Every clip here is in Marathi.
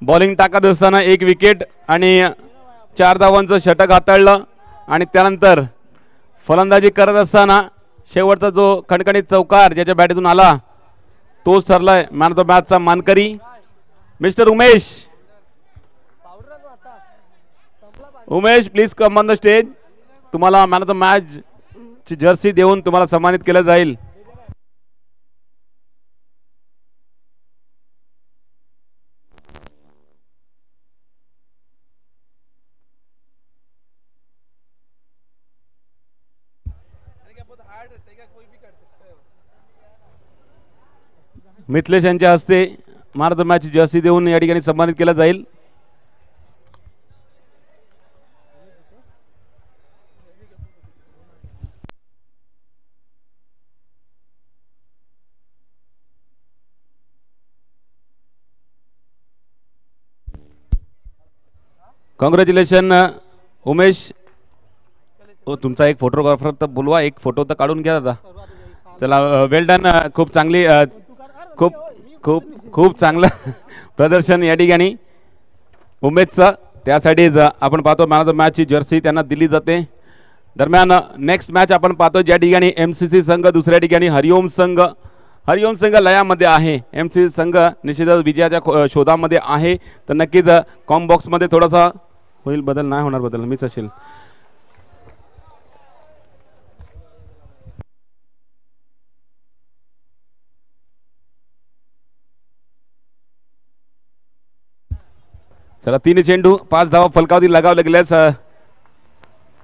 बॉलिंग टाकत असताना एक विकेट आणि 4 धावांचं षटक हाताळलं आणि त्यानंतर फलंदाजी करत असताना शेवटचा जो खणखणीत चौकार ज्याच्या बॅटीतून आला तोच ठरलाय मॅन ऑफ द मॅचचा मानकरी mister Umesh. Umesh please come on the stage. तुम्हाला मॅन ऑफ द मॅच ची जर्सी देऊन तुम्हाला सन्मानित केलं जाईल. मिथलेश यांच्या हस्ते मॅन ऑफ द मॅच ची जर्सी देऊन या ठिकाणी सन्मानित केलं जाईल. कॉंग्रॅच्युलेशन उमेश. तुमचा एक फोटोग्राफर तर बोलवा, एक फोटो तर काढून घ्या दादा. चला वेल डन. खूप चांगली खूप खूप खूप चांगलं प्रदर्शन या ठिकाणी उमेशचं. त्यासाठीच आपण पाहतो मॅन ऑफ द मॅचची जर्सी त्यांना दिली जाते. दरम्यान नेक्स्ट मॅच आपण पाहतो ज्या ठिकाणी MCC संघ, दुसऱ्या ठिकाणी हरिओम संघ. हरिओम संघ लयामध्ये आहे, MCC संघ निश्चितच विजयाच्या शोधामध्ये आहे. तर नक्कीच कॉम बॉक्समध्ये थोडासा होईल बदल, नाही होणार बदल, मीच असेल. चला 3 चेंडू 5 धावा फलकावधी लगावले गेल्यास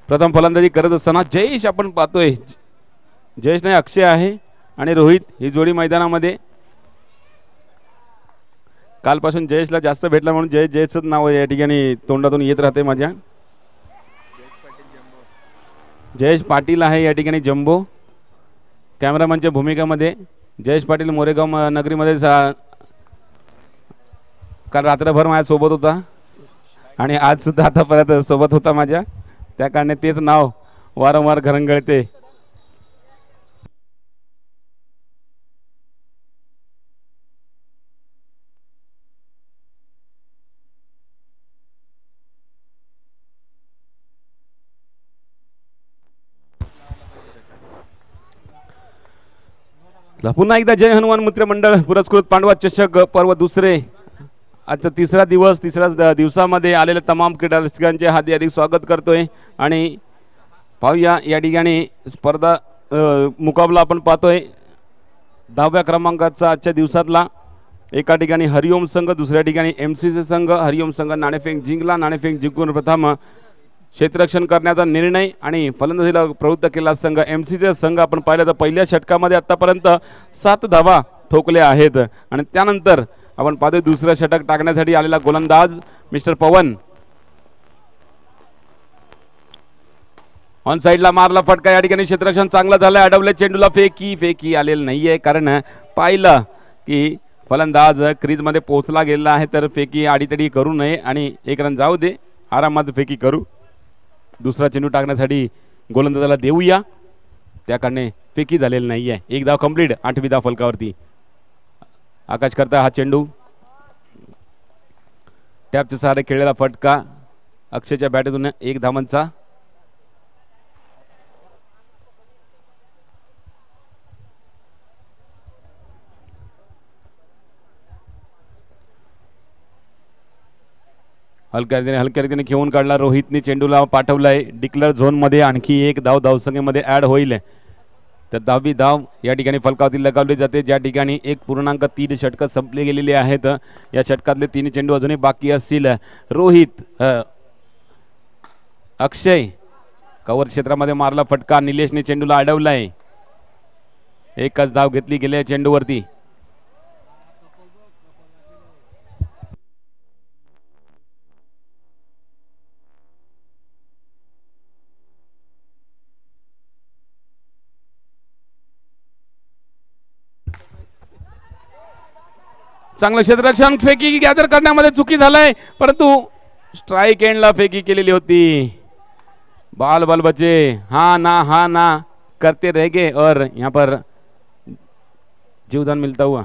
प्रथम फलंदाजी करत असताना जयेश आपण पाहतोय. जयेश नाही अक्षय आहे आणि रोहित ही जोडी मैदानामध्ये. कालपासून जयेशला जास्त भेटला म्हणून जयेशच नाव या ठिकाणी तोंडातून येत राहते माझ्या. जयेश पाटील आहे या ठिकाणी जम्बो. कॅमेरामॅनच्या भूमिकामध्ये जयेश पाटील मोरेगाव नगरीमध्ये काल रात्रभर माझ्या सोबत होता आणि आज सुद्धा आतापर्यंत सोबत होता माझ्या. त्या कारणे तेच नाव वारंवार घरंगळते. पुन्हा एकदा जय हनुमान मित्र मंडळ पुरस्कृत पांडवा चषक पर्व दुसरे आजचा तिसरा दिवस. तिसऱ्या दिवसामध्ये आलेल्या तमाम क्रीडा रसिकांचे हार्दिक स्वागत करतोय आणि पाहूया या ठिकाणी स्पर्धा मुकाबला आपण पाहतोय 10व्या क्रमांकाचा आजच्या दिवसातला. एका ठिकाणी हरिओम संघ, दुसऱ्या ठिकाणी MCC संघ. हरिओम संघ नाणेफेक जिंकला. नाणेफेक जिंकून प्रथम क्षेत्ररक्षण करण्याचा निर्णय आणि फलंदाजीला प्रवृत्त केला संघ MCC संघ. आपण पाहिलं तर पहिल्या षटकामध्ये आतापर्यंत 7 धावा ठोकल्या आहेत आणि त्यानंतर आपण पाहतोय दुसरं षटक टाकण्यासाठी आलेला गोलंदाज मिस्टर पवन. ऑन साइडला मारला फटका. या ठिकाणी क्षेत्ररक्षण चांगलं झालं. अडवले चेंडूला फेकी आलेलं नाहीये कारण पाहिलं की फलंदाज क्रीजमध्ये पोहोचला गेलेला आहे. तर फेकी आडीतडी करू नये आणि 1 रन जाऊ दे, आरामात फेकी करू. दुसरा चेंडू टाकण्यासाठी गोलंदाजाला देऊया. त्या कारणे फेकी झालेली नाहीये. 1 धाव कंप्लीट. 8वी धाव फलकावरती. आकाश करता हा चेंडू टॅपच्या सहारे खेळलेला फटका अक्षयच्या बॅटमधून 1 धावांचा. हलक्या रीतीने घेऊन काढला. रोहितने चेंडूला पाठवलाय डिक्लेअर झोन मध्ये. आणखी 1 धाव धावसंख्येमध्ये ऍड होईल. तर 10वी धाव या ठिकाणी फलकावधी लगावली जाते. ज्या ठिकाणी 1.3 षटक संपले गेलेले आहेत. या षटकातले 3 चेंडू अजूनही बाकी असतील. रोहित अक्षय कव्हर क्षेत्रामध्ये मारला फटका. निलेशने चेंडूला अडवलाय. 1च धाव घेतली गेल्या चेंडूवरती. चांगलं क्षेत्ररक्षण. फेकी गॅदर करण्यामध्ये चुकी झालाय परंतु स्ट्राइक एंडला फेकी केलेली होती. बाल बचे हा ना करते रहेंगे और यहाँ पर जीवदान मिलता हुआ.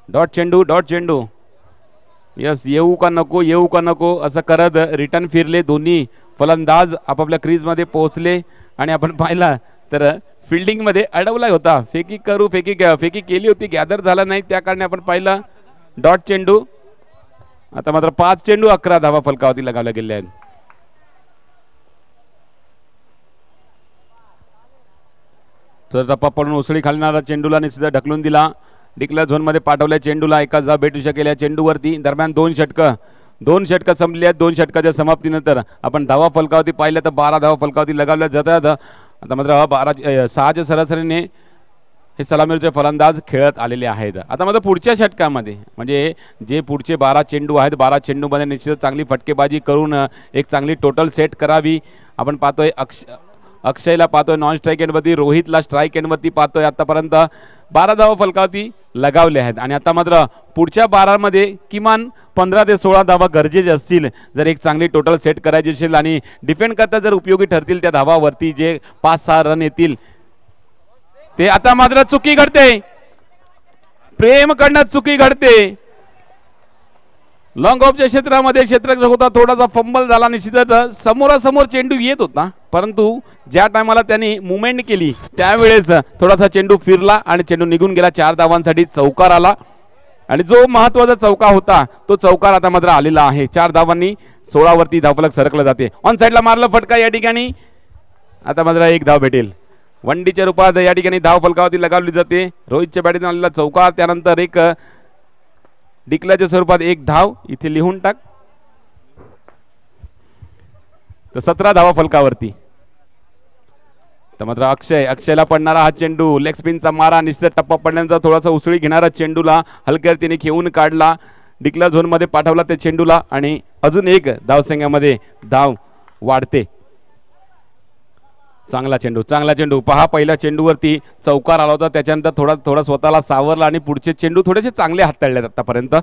डॉट चेंडू यस, येऊ का नको असं करत रिटर्न फिरले दोन्ही फलंदाज आपापल्या क्रीजमध्ये पोहोचले आणि आपण पाहिला तर फिल्डिंग मध्ये अडवला होता. फेकी केली होती, गॅदर झाला नाही, त्या कारणे आपण पाहिलं डॉट चेंडू. आता मात्र 5 चेंडू 11 धावा फलकावरती लगावल्या गेल्या आहेत. तर टप्पा पडून उसळी खालणारा चेंडूला निश्चित ढकलून दिला. डिक्लेअर झोन मध्ये पाठवल्या चेंडूला. एकाच धाव भेटू शकेल या चेंडूवरती. दरम्यान 2 षटकं संपली आहेत. 2 षटकाच्या समाप्तीनंतर आपण धावा फलकावरती पाहिल्या तर 12 धावा फलकावरती लगावल्या जातात. आता मात्र 6च्या सरासरीने हे सलामीचे फलंदाज खेळत आलेले आहेत. आता मात्र पुढच्या षटकामध्ये म्हणजे जे पुढचे 12 चेंडू आहेत, 12 चेंडूमध्ये निश्चित चांगली फटकेबाजी करून एक चांगली टोटल सेट करावी. आपण पाहतोय अक्षयला पाहतोय नॉन स्ट्राईक एंडवरती, रोहितला स्ट्राईक एंडवरती पाहतोय. आतापर्यंत 12 धावा फलकावरती लगावले आहेत आणि आता मात्र पुढच्या 12 मध्ये किमान 15 ते 16 धावा गरजेचे असतील जर एक चांगली टोटल सेट करायची असेल आणि डिफेंड करता जर उपयोगी ठरतील त्या धावावरती जे 5-6 रन येतील ते. आता मात्र चुकी घडते, प्रेम कडनं चुकी घडते. लॉंग ऑफच्या क्षेत्रामध्ये क्षेत्ररक्षक होता, थोडासा फंबल झाला. निश्चितच समोरासमोर चेंडू येत होता, परंतु ज्या टायमाला त्यांनी मुवमेंट केली त्यावेळेस थोडासा चेंडू फिरला आणि चेंडू निघून गेला. 4 धावांसाठी चौकार आला आणि जो महत्वाचा चौकार होता तो चौकार आता मात्र आलेला आहे. 4 धावांनी 16 वरती धावफलक सरकला जाते. ऑन साईडला मारलं फटका या ठिकाणी. आता मात्र 1 धाव भेटेल. वनडीच्या रूपात या ठिकाणी धाव फलकावरती लगावली जाते. रोहितच्या बॅटीतून आलेला चौकार, त्यानंतर एक डिक्लेअरच्या स्वरूपात 1 धाव इथे लिहून टाक. तर 17 धावा फलकावरती. तर मात्र अक्षयला पडणारा हा चेंडू, लेग स्पिनचा मारा, निश्चित टप्पा पडल्यानंतर थोडासा उसळी घेणारा चेंडूला हलक्या रीतीने खेळून काढला. डिक्लेअर झोन मध्ये पाठवला त्या चेंडूला आणि अजून एक धावसंख्यामध्ये धाव वाढते. चांगला चेंडू पहा. पहिल्या चेंडूवरती चौकार आला होता, त्याच्यानंतर थोडा स्वतःला सावरला आणि पुढचे चेंडू थोडेसे चांगले हाताळले आतापर्यंत.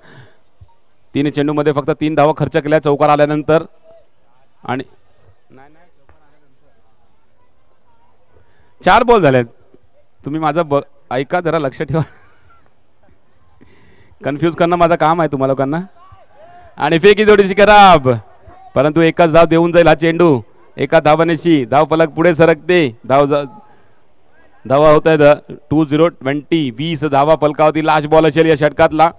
3 चेंडूमध्ये फक्त 3 धावा खर्च केल्या चौकार आल्यानंतर. आणि 4 बॉल झालेत. तुम्ही माझं ऐका जरा, लक्ष ठेवा. कन्फ्यूज करणं माझं काम आहे तुम्हा लोकांना. आणि फेकी थोडीशी खराब, परंतु एकच धाव देऊन जाईल हा चेंडू. एका धावानेशी धाव फलक पुढे सरकते. धावा होत आहेत 20 20 धावा फलकावरती. लास्ट बॉल असेल या षटकातला.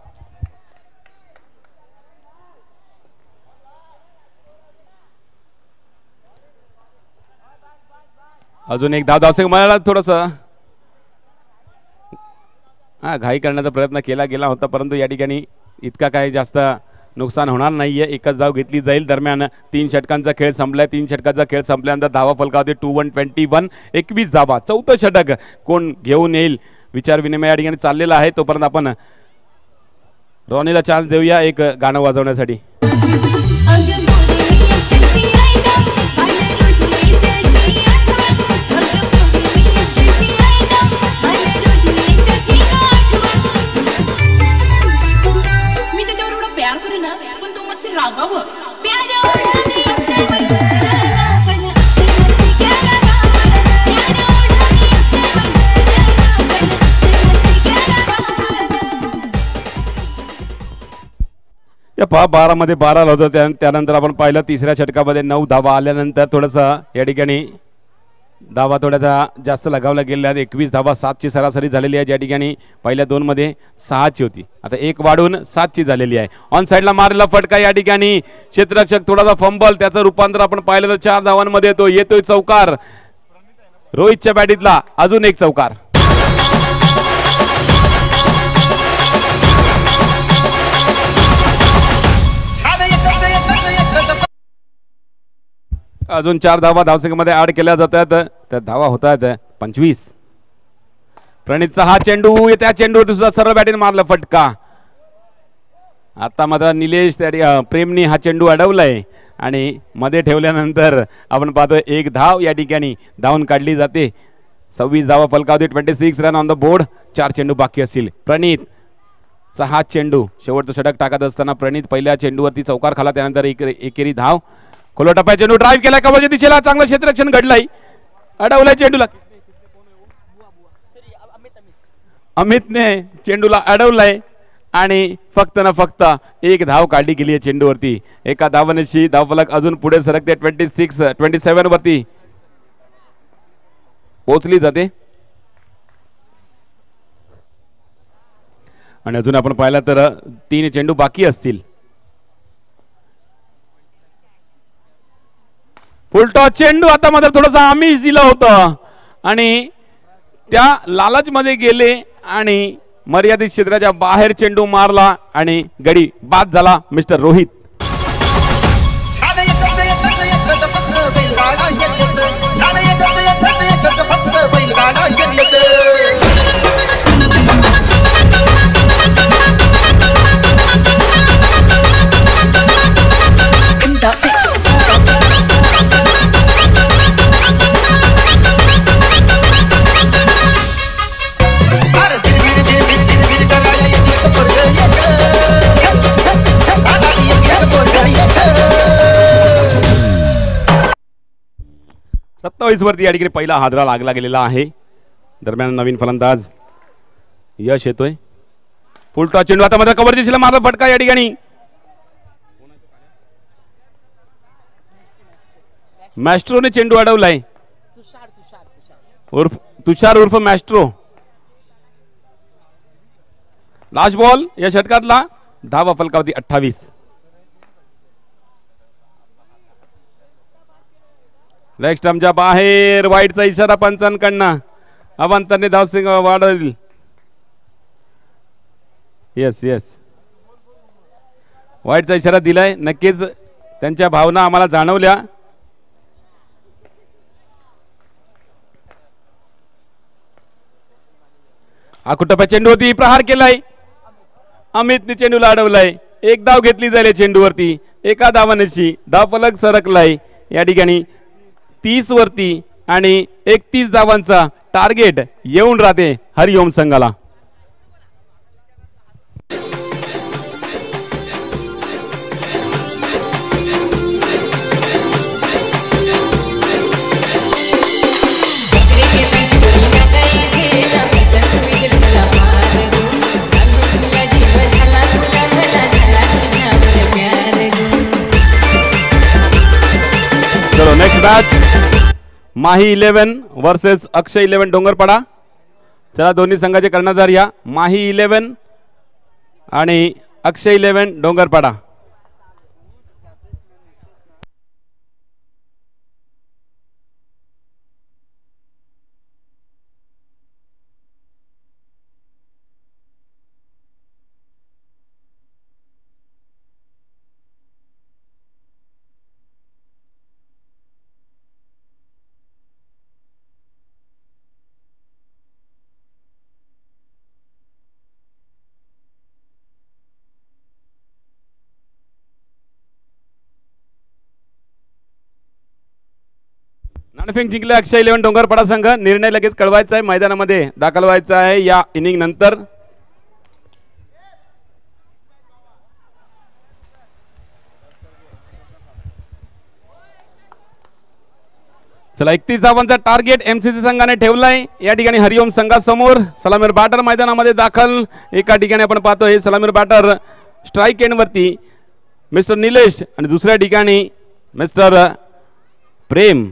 अजून एक धाव मला थोडस घाई करण्याचा प्रयत्न केला गेला होता, परंतु या ठिकाणी इतका काही जास्त नुकसान होणार नाहीये. एकच धाव घेतली जाईल. दरम्यान 3 षटकांचा खेळ संपलाय. 3 षटकांचा खेळ संपल्यानंतर धावा फलकावरती 21 21 धावा. 4थं षटक कोण घेऊन येईल विचार विनिमय या ठिकाणी चाललेला आहे. तोपर्यंत आपण रॉनीला चान्स देऊया एक गाणं वाजवण्यासाठी. या 12 मध्ये 12 होतं. त्यानंतर आपण पाहिलं तिसऱ्या षटकामध्ये 9 धावा आल्यानंतर थोडासा या ठिकाणी धावा थोड्यासा जास्त लगावला गेल्या. 21 धावा 7ची सरासरी झालेली आहे. ज्या ठिकाणी पहिल्या 2 मध्ये 6ची होती, आता 1 वाढून 7ची झालेली आहे. ऑन साईडला मारलेला फटका या ठिकाणी क्षेत्ररक्षक थोडासा फंबल, त्याचं रूपांतर आपण पाहिलं तर 4 धावांमध्ये येतोय चौकार रोहितच्या बॅटीतला. अजून एक चौकार. अजून 4 धावा धावसंख्येमध्ये ऍड केल्या जातात. तर धावा होत आहेत 25. प्रणीतचा हा चेंडू, त्या चेंडूवर सुद्धा सर्व बॅटीने मारला फटका. आता मात्र निलेश प्रेमनी हा चेंडू अडवलाय आणि मध्ये ठेवल्यानंतर आपण पाहतोय 1 धाव या ठिकाणी धावून काढली जाते. 26 धावा फलकावरती. 26 रन ऑन द बोर्ड. 4 चेंडू बाकी असतील. प्रणीतचा हा चेंडू, शेवटचं षटक टाकत असताना प्रणीत पहिल्या चेंडूवरती चौकार खाला, त्यानंतर एकेरी धाव. खोलो टप्प्या चेंडू ड्राईव्ह केला कवलच्या दिशेला. चांगलं क्षेत्ररक्षण घडलंय. अडवलाय चेंडूला. अमितने चेंडूला अडवलाय आणि फक्त ना फक्त एक धाव काढली गेली आहे चेंडूवरती. एका धावनेशी धावफलक अजून पुढे सरकते. 27 वरती पोहोचली जाते. आणि अजून आपण पाहिलं तर 3 चेंडू बाकी असतील. फुलटॉस चेंडू आता मात्र थोडंसं आमिष दिलं होतं आणि त्या लालच मध्ये गेले आणि मर्यादित क्षेत्राच्या बाहेर चेंडू मारला आणि गडी बाद झाला मिस्टर रोहित. वरती या ठिकाणी पहिला हादरा लागला गेलेला आहे. दरम्यान नवीन फलंदाज यश येतोय. फुलटॉस चेंडू आता मात्र कव्हर दिशेला मारला फटका या ठिकाणी. मॅस्ट्रोने चेंडू अडवलाय. तुषार उर्फ मॅस्ट्रो. लास्ट बॉल या षटकातला. धावा फलकावरती 28. लेग स्टंपच्या बाहेर वाईटचा इशारा पंचांकडनं. अवांतरने धावसंख्या वाढवली. येस वाईटचा इशारा दिलाय. नक्कीच त्यांच्या भावना आम्हाला जाणवल्या. आकुटप्या चेंडूवरती प्रहार केलाय. अमितने चेंडूला अडवलाय. एक धाव घेतली जाईल चेंडूवरती. एका धावानेशी धावफलक सरकलाय या ठिकाणी 30 वरती आणि 31 धावांचा टार्गेट येऊन राहते हरिओम संघाला. चलो नेक्स्ट मॅच माही 11 वर्सेस अक्षय 11 डोंगरपाडा. चला दोन्ही संघाचे कर्णधार या. माही 11 आणि अक्षय 11 डोंगरपाडा. नाणेफेक जिंकले अक्षय 11 डोंगरपाडा संघ. निर्णय लगेच कळवायचा आहे. मैदानामध्ये दाखल व्हायचा आहे या इनिंग नंतर. चला 31 धावांचा टार्गेट एमसीसी संघाने ठेवलाय या ठिकाणी हरिओम संघासमोर. सलामीर बॅटर मैदानामध्ये दाखल. एका ठिकाणी आपण पाहतोय सलामीर बॅटर स्ट्राईक एंड वरती मिस्टर निलेश आणि दुसऱ्या ठिकाणी मिस्टर प्रेम.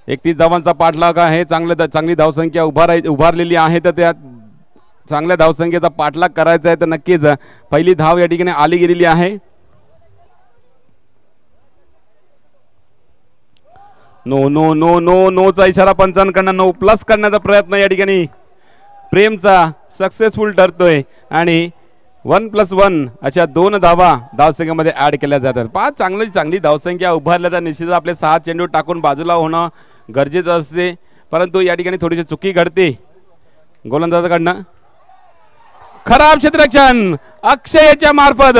एकतीस धावांचा पाठलाग आहे. चांगली धावसंख्या उभारलेली आहे. तर त्या चांगल्या धावसंख्येचा पाठलाग करायचा आहे तर नक्कीच पहिली धाव या ठिकाणी आली गेलेली आहे. नो नो नो नो नोचा इशारा पंचांकडनं. नो प्लस करण्याचा प्रयत्न या ठिकाणी प्रेमचा सक्सेसफुल ठरतोय आणि 1+1 अशा 2 धावा धावसंख्येमध्ये ऍड केल्या जातात. 5 चांगली धावसंख्या उभारल्या तर निश्चितच आपले 6 चेंडू टाकून बाजूला होणं गरजेचं असते. परंतु या ठिकाणी थोडीशी चुकी घडते गोलंदाजाकडनं. खराब क्षेत्ररक्षण अक्षयच्या मार्फत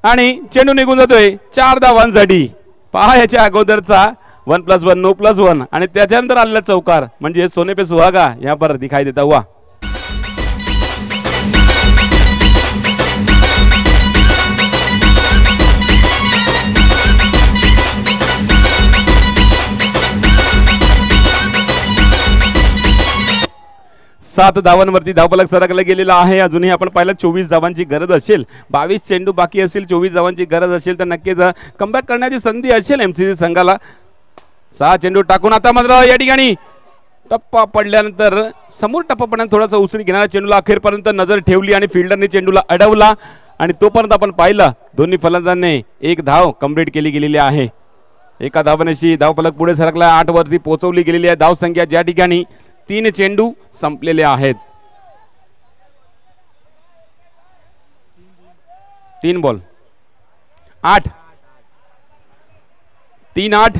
आणि चेंडू निघून जातोय 4 धावांसाठी. पहा याच्या अगोदरचा 1+1 नो+1 आणि त्याच्यानंतर आलेला चौकार म्हणजे सोने पे सुहागा यहाँ पर दिखाई देता हुआ. 7 धावांवरती धावफलक सरकला गेलेला आहे. अजूनही आपण पाहिलं 24 धावांची गरज असेल, 22 चेंडू बाकी असेल, 24 धावांची गरज असेल तर नक्कीच कमबॅक करण्याची संधी असेल एमसीसी संघाला. 6 चेंडू टाकून आता मात्र या ठिकाणी टप्पा पडल्यानंतर समोर टप्पा पडल्यानंतर थोडासा उसळी घेणारा चेंडूला अखेरपर्यंत नजर ठेवली आणि फिल्डरने चेंडूला अडवला आणि तोपर्यंत आपण पाहिलं दोन्ही फलंदाजांनी एक धाव कंप्लीट केली गेलेली आहे. एका धावनेशी धावफलक पुढे सरकला, 8 वरती पोहोचवली गेलेली आहे धावसंख्या, ज्या ठिकाणी 3 चेंडू संपलेले आहेत. 3 बॉल 8 3-8.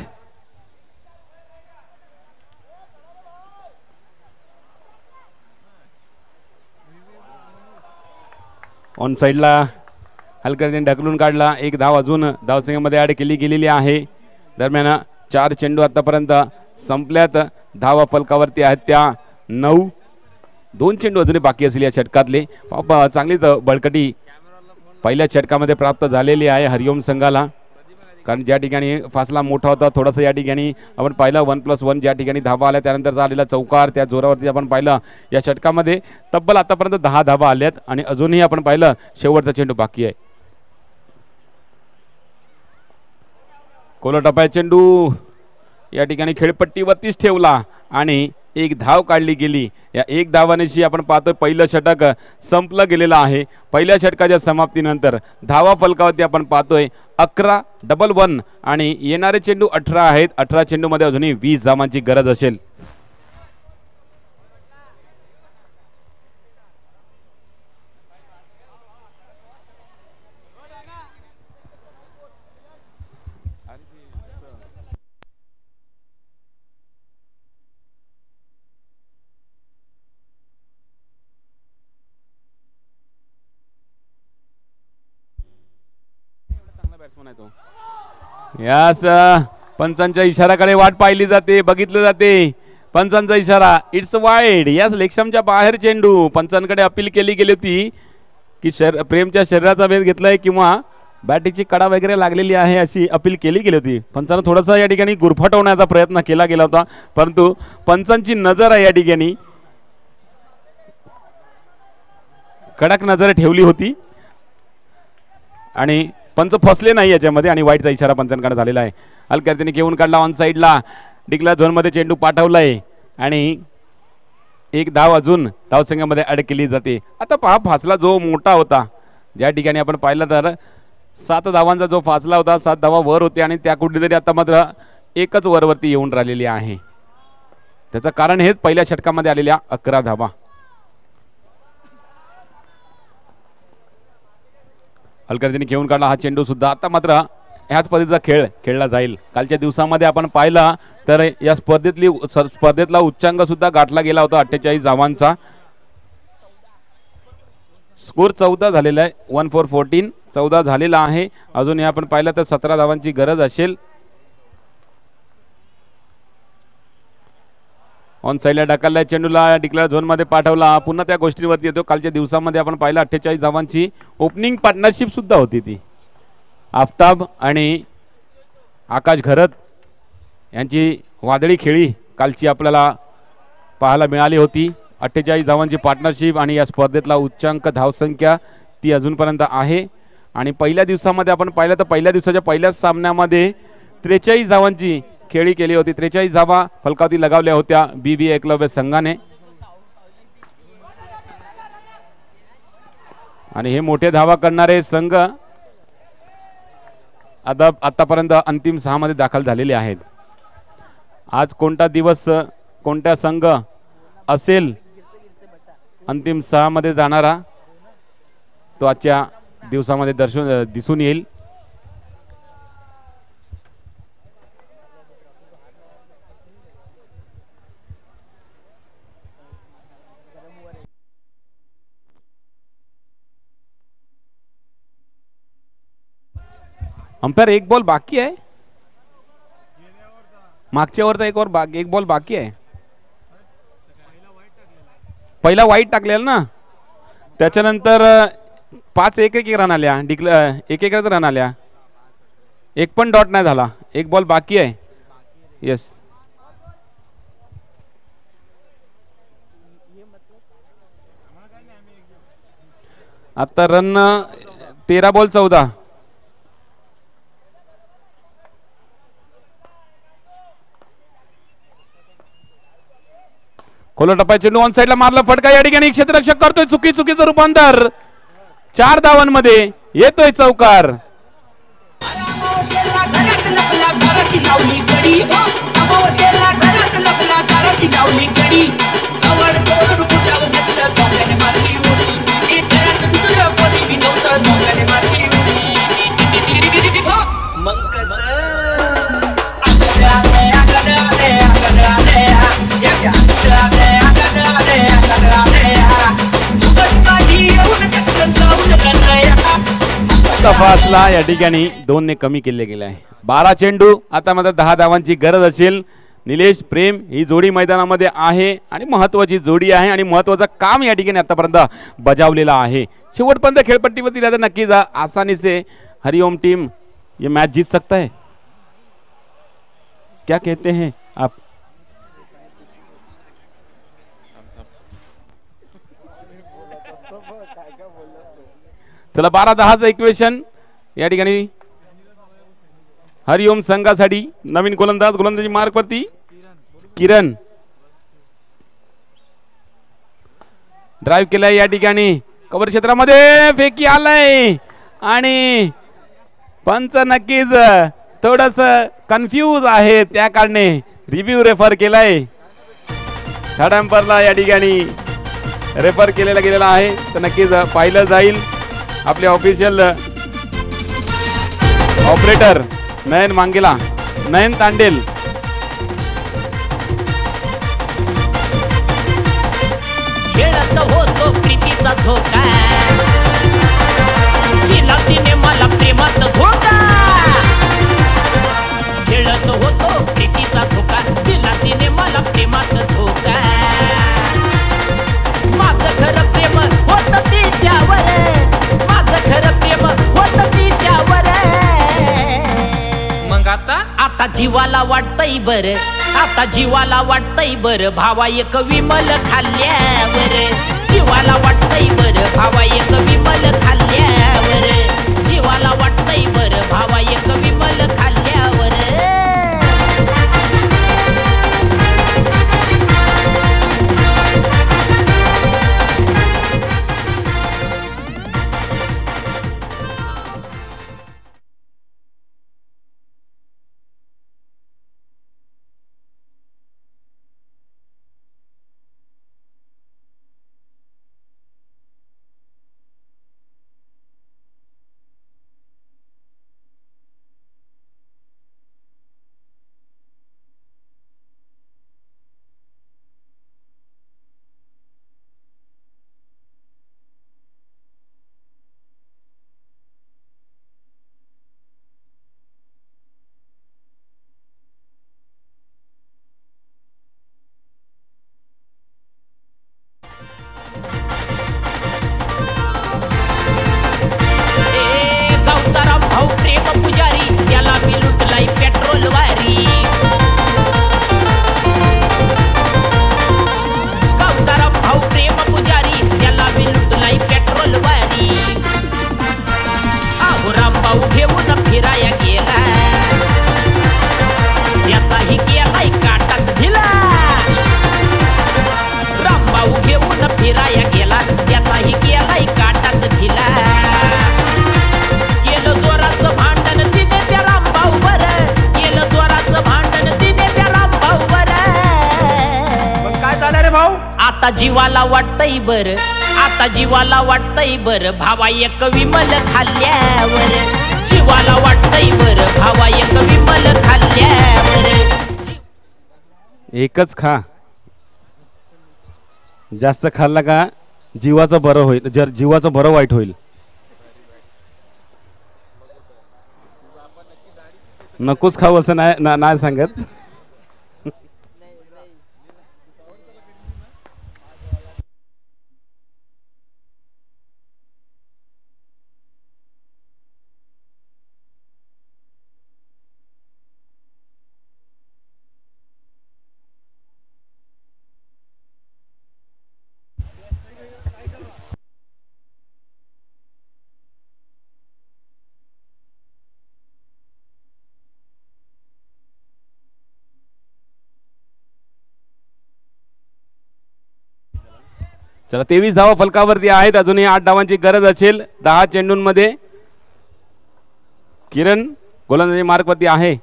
ऑन साईडला हलक्याने ढकलून काढला, एक धाव अजून धावसंख्येमध्ये ऍड केली गेलेली आहे. दरम्यान 4 चेंडू आतापर्यंत संपल्यात, धावा फलकावरती आहेत त्या 9. 2 चेंडू अजूनही बाकी असतील या षटकातले. चांगलीच बळकटी पहिल्या षटकामध्ये प्राप्त झालेली आहे हरिओम संघाला, कारण ज्या ठिकाणी फासला मोठा होता थोडासा या ठिकाणी आपण पाहिलं 1+1 ज्या ठिकाणी धावा आल्या त्यानंतर झालेला चौकार, त्या जोरावरती आपण पाहिलं या षटकामध्ये तब्बल आतापर्यंत 10 धावा आल्यात आणि अजूनही आपण पाहिलं शेवटचा चेंडू बाकी आहे. कोलटप्पा चेंडू या ठिकाणी खेळपट्टीवरतीच ठेवला आणि एक धाव काढली गेली. या एक धावानेशी आपण पाहतोय पहिलं षटक संपलं गेलेलं आहे. पहिल्या षटकाच्या समाप्तीनंतर धावा फलकावरती आपण पाहतोय 11-1 आणि येणारे चेंडू 18 आहेत. 18 चेंडूमध्ये अजूनही 20 धावांची गरज असेल. यास पंचांच्या इशाराकडे वाट पाहिली जाते, बघितले जाते. पंचांचा इशारा इट्स वाईड. यास लेक्शमच्या बाहेर चेंडू. पंचांकडे अपील केली गेली होती की प्रेमच्या शरीराचा वेध घेतलाय किंवा बॅटीची कडा वगैरे लागलेली आहे अशी अपील केली गेली होती. पंचांना थोडासा या ठिकाणी गुरफटवण्याचा प्रयत्न केला गेला होता, परंतु पंचांची नजर आहे या ठिकाणी कडक नजर ठेवली होती आणि पंच फसले नाही याच्यामध्ये आणि वाईटचा इशारा पंचांकडे झालेला आहे. हलक्याने घेऊन काढला ऑन साईडला, डिक्लेअर झोनमध्ये चेंडू पाठवलाय आणि एक धाव अजून धावसंख्येमध्ये ऍड केली जाते. आता पहा फासला जो मोठा होता, ज्या ठिकाणी आपण पाहिलं तर 7 धावांचा जो फासला होता 7 धावा वर होते आणि त्या कुठेतरी आता मात्र एकच वरवरती येऊन राहिलेली आहे. त्याचं कारण हेच पहिल्या षटकामध्ये आलेल्या 11 धावा. हलकर्जीने घेऊन काढला हा चेंडू सुद्धा. आता मात्र ह्याच पद्धतीचा खेळ खेळला जाईल. कालच्या दिवसामध्ये आपण पाहिला तर या स्पर्धेतला उच्चांक सुद्धा गाठला गेला होता 48 धावांचा. स्कोर 14 झालेला आहे. 1-4-14 14 झालेला आहे. अजून आपण पाहिलं तर 17 धावांची गरज असेल. ऑन साईडला ढकलला चेंडूला डिक्लेअर झोन मध्ये पाठवला. पुन्हा त्या गोष्टींवरती येतो. कालच्या दिवसामध्ये आपण पाहिलं 48 धावांची ओपनिंग पार्टनरशिप सुद्धा होती. ती आफताब आणि आकाश घरत यांची वादळी खेळी कालची आपल्याला पाहायला मिळाली होती. 48 धावांची पार्टनरशिप आणि या स्पर्धेतला उच्चांक धावसंख्या ती अजूनपर्यंत आहे. आणि पहिल्या दिवसामध्ये आपण पाहिलं तर पहिल्या दिवसाच्या पहिल्याच सामन्यामध्ये 43 धावांची खेळी केली होती. 43 धावा फलकावरती लगावल्या होत्या बीबी एकलव्य संघाने. आणि हे मोठे धावा करणारे संघ आतापर्यंत अंतिम 6 मध्ये दाखल झालेले आहेत. आज कोणता दिवस कोणता संघ असेल अंतिम 6 मध्ये जाणारा तो आजच्या दिवसामध्ये दिसून येईल. अंपायर एक बॉल बाकी आहे. मागच्या ओव्हरचा एक बॉल बाकी आहे. पहिला वाईट टाकलेला ना, त्याच्यानंतर 5-1 रन आल्या. एक रन आल्या. एक पण डॉट नाही झाला. एक बॉल बाकी आहे. येस आता रन 13 बॉल 14. खोला टप्पा चेंडू ऑन साईडला मारला फटका या ठिकाणी क्षेत्ररक्षक करतोय चुकीचं रूपांतर 4 धावांमध्ये येतोय चौकार. फासला या ठिकाणी 2 ने कमी केले गेले आहे. 12 चेंडू आता मात्र 10 धावांची गरज असेल. निलेश प्रेम ही जोडी मैदानामध्ये आहे आणि महत्वाची जोडी आहे आणि महत्वाचं काम या ठिकाणी आतापर्यंत बजावलेलं आहे. शेवटपर्यंत खेळपट्टीवरती राहता नक्कीच आसानी से हरिओम टीम ये मैच जीत सकता है. क्या कहते हैं आप? चला 12-10चं इक्वेशन या ठिकाणी हरिओम संघासाठी नवीन गोलंदाजी मार्क वरती किरण ड्राइव्ह केलाय या ठिकाणी कव्हर क्षेत्रामध्ये फेकी आलाय आणि पंच नक्कीच थोडस कन्फ्यूज आहे त्या कारणे रिव्ह्यू रेफर केलाय. थर्ड अंपायरला या ठिकाणी रेफर केलेला गेलेला आहे तर नक्कीच पाहिलं जाईल. आपले ऑफिशियल ऑपरेटर नयन मांगेला नयन तांडेल खेळत होतो प्रीतीचा झोका दिला तिने मला प्रेमात धोका. खेळत होतो प्रीतीचा झोका दिला तिने मला प्रेमात धोका. माझं खरं प्रेम होत तिच्यावर माझं खरं प्रेम होत तिच्यावर. मग आता जीवाला वाटतंय बर आता जीवाला वाटतंय बर भावा एक विमल खाल्ल्यावर. जीवाला वाटतंय बर भावा एक विमल खाल्ल्यावर. जीवाला वाटतंय बर भावा एक विमल खाल्ल्यावर. आता जीवाला वाटतंय बर आता जीवाला वाटतंय बर भावा एक विमल खाल्ल्यावर. जीवाला वाटतंय बर भावा एक विमल खाल्ल्यावर. एकच खा जास्त खाल्ला का जीवाचं बरं होईल जर जीवाचं बरं वाईट होईल. नकोच खाऊ असं नाही सांगत. चला 23 धावा फलकावरती आहेत. अजूनही 8 धावांची गरज असेल 10 चेंडूंमध्ये. किरण गोलंदाजी मार्कवरती आहे.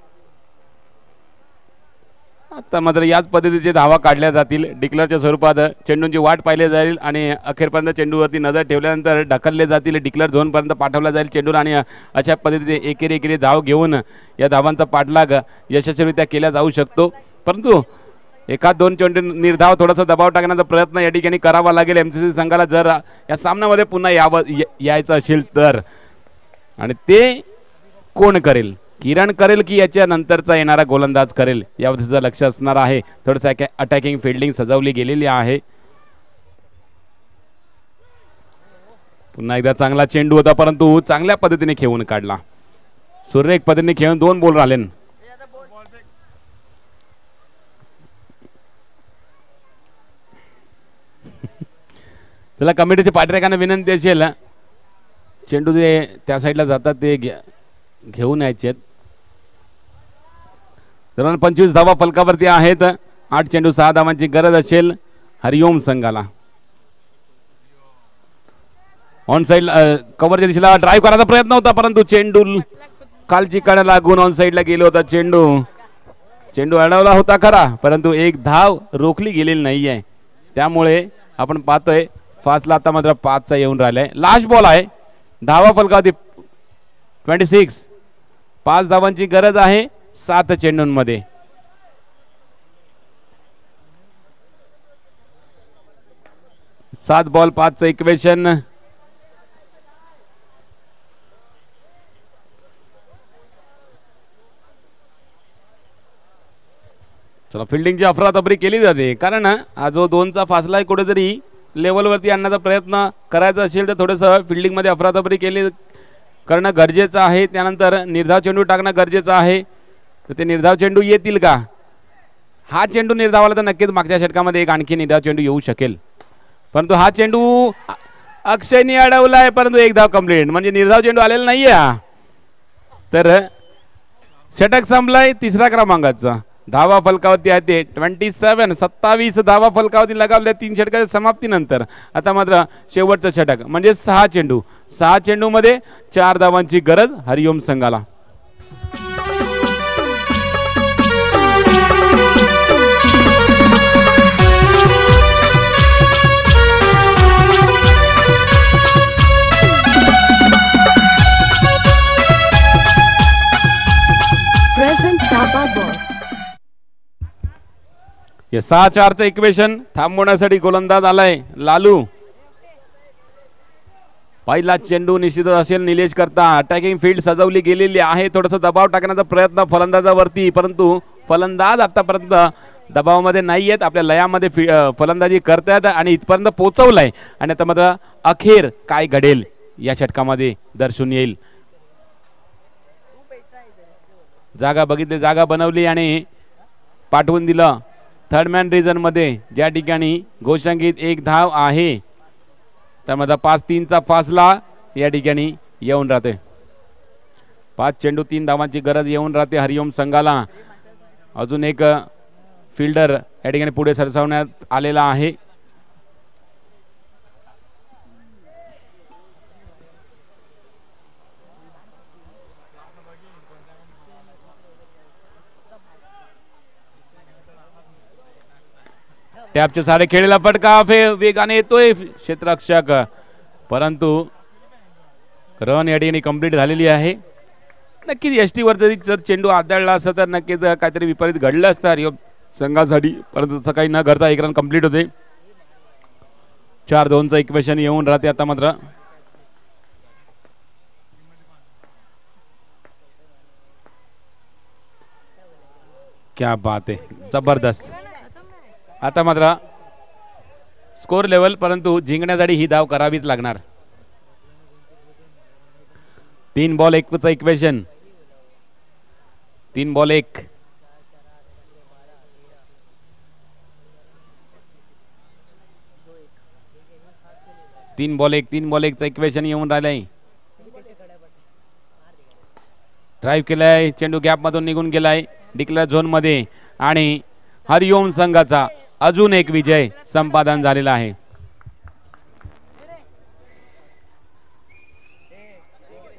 आता मात्र याच पद्धतीचे धावा काढल्या जातील. डिक्लेअरच्या स्वरूपात चेंडूंची वाट पाहिली जाईल आणि अखेरपर्यंत चेंडूवरती नजर ठेवल्यानंतर ढकलले जातील. डिक्लेअर झोनपर्यंत पाठवला जाईल चेंडू आणि अशा पद्धतीने एकेरी धाव घेऊन या धावांचा पाठलाग यशस्वीरित्या केला जाऊ शकतो. परंतु एखाद 2 चेंडू निर्धाव थोडासा दबाव टाकण्याचा प्रयत्न या ठिकाणी करावा लागेल एमसीसी संघाला जर या सामन्यामध्ये पुन्हा यायचं असेल तर. आणि ते कोण करेल? किरण करेल की याच्या नंतरचा येणारा गोलंदाज करेल यावर तुझं लक्ष असणार आहे. थोडंसं अटॅकिंग फिल्डिंग सजवली गेलेली आहे. पुन्हा एकदा चांगला चेंडू होता परंतु चांगल्या पद्धतीने खेळून काढला. सुरेख पद्धतीने खेळून 2 बॉल राहिले. त्याला कमिटीच्या पाठीराखांना विनंती असेल चेंडू जे त्या साईडला जातात ते घेऊन यायचे. 25 धावा फलकावरती आहेत. 8 चेंडू 6 धावांची गरज असेल हरिओम संघाला. ऑन साइड कव्हरच्या दिशेला ड्राईव्ह करायचा प्रयत्न होता परंतु चेंडू खालची कडा लागून ऑन साइडला गेला होता. चेंडू अडवला होता खरा परंतु एक धाव रोखली गेलेली नाहीये. त्यामुळे आपण पाहतोय फासला आता मात्र 5चा येऊन राहिलाय. लास्ट बॉल आहे. धावा फलकावरती 26. 5 धावांची गरज आहे 7 चेंडूंमध्ये. सात बॉल 5चं इक्वेशन. चला फिल्डिंगची अफरातफरी केली जाते कारण हा जो 2चा फासला आहे कुठेतरी लेवलवरती आणण्याचा प्रयत्न करायचा असेल तर थोडंसं फिल्डिंगमध्ये अफरातफरी करणं गरजेचं आहे. त्यानंतर निर्धाव चेंडू टाकणं गरजेचं आहे. तर ते निर्धाव चेंडू येतील का? हा चेंडू निर्धावाला तर नक्कीच मागच्या षटकामध्ये एक आणखी निर्धाव चेंडू येऊ शकेल परंतु हा चेंडू अक्षयने अडवलाय परंतु एक धाव कंप्लीट म्हणजे निर्धाव चेंडू आलेला नाहीये. तर षटक संपलाय 3ऱ्या क्रमांकाचा. धावा फलकावरती आहे ते 27 धावा फलकावरती लगावल्या 3 षटकाच्या समाप्तीनंतर. आता मात्र शेवटचं षटक म्हणजे 6 चेंडूमध्ये 4 धावांची गरज हरिओम संघाला. या 6-4चं इक्वेशन थांबवण्यासाठी गोलंदाज आलाय लालू. पहिला चेंडू निश्चितच असेल निलेश करता. अटॅकिंग फील्ड सजवली गेलेली आहे. थोडासा दबाव टाकण्याचा प्रयत्न फलंदाजावरती परंतु फलंदाज आतापर्यंत दबावामध्ये नाही आहेत. आपल्या लयामध्ये फलंदाजी करतात आणि इथपर्यंत पोहोचवलाय आणि आता मात्र अखेर काय घडेल या षटकामध्ये दर्शून येईल. जागा बघितली, जागा बनवली आणि पाठवून दिलं थर्ड मॅन रिजन मध्ये ज्या ठिकाणी घोषंगीत 1 धाव आहे. त्यामध्ये 5-3चा फासला या ठिकाणी येऊन राहते. 5 चेंडू 3 धावांची गरज येऊन राहते हरिओम संघाला. अजून एक फिल्डर या ठिकाणी पुढे सरसावण्यात आलेला आहे. टॅपचे सारे खेळलेला फटका वेगाने येतोय क्षेत्ररक्षक परंतु रन या ठिकाणी कंप्लीट झालेली आहे. नक्कीच एसटी वर जर चेंडू आदळला असता तर नक्कीच काहीतरी विपरीत घडलं असतं हरिओम संघासाठी परंतु तसं काही न घडता 1 रन कंप्लीट होते. 4-2चं इक्वेशन येऊन राहते आता मात्र. क्या बात आहे, जबरदस्त. आता मात्र स्कोर लेवल परंतु जिंकण्यासाठी ही धाव करावीच लागणार. 3 बॉल 1चं इक्वेशन. 3 बॉल 1. तीन बॉल एकचं इक्वेशन येऊन राहिलंय. ड्राईव्ह केलाय, चेंडू गॅप मधून निघून गेलाय डिक्लेअर झोन मध्ये आणि हरिओम संघाचा अजून एक विजय संपादन झालेला आहे.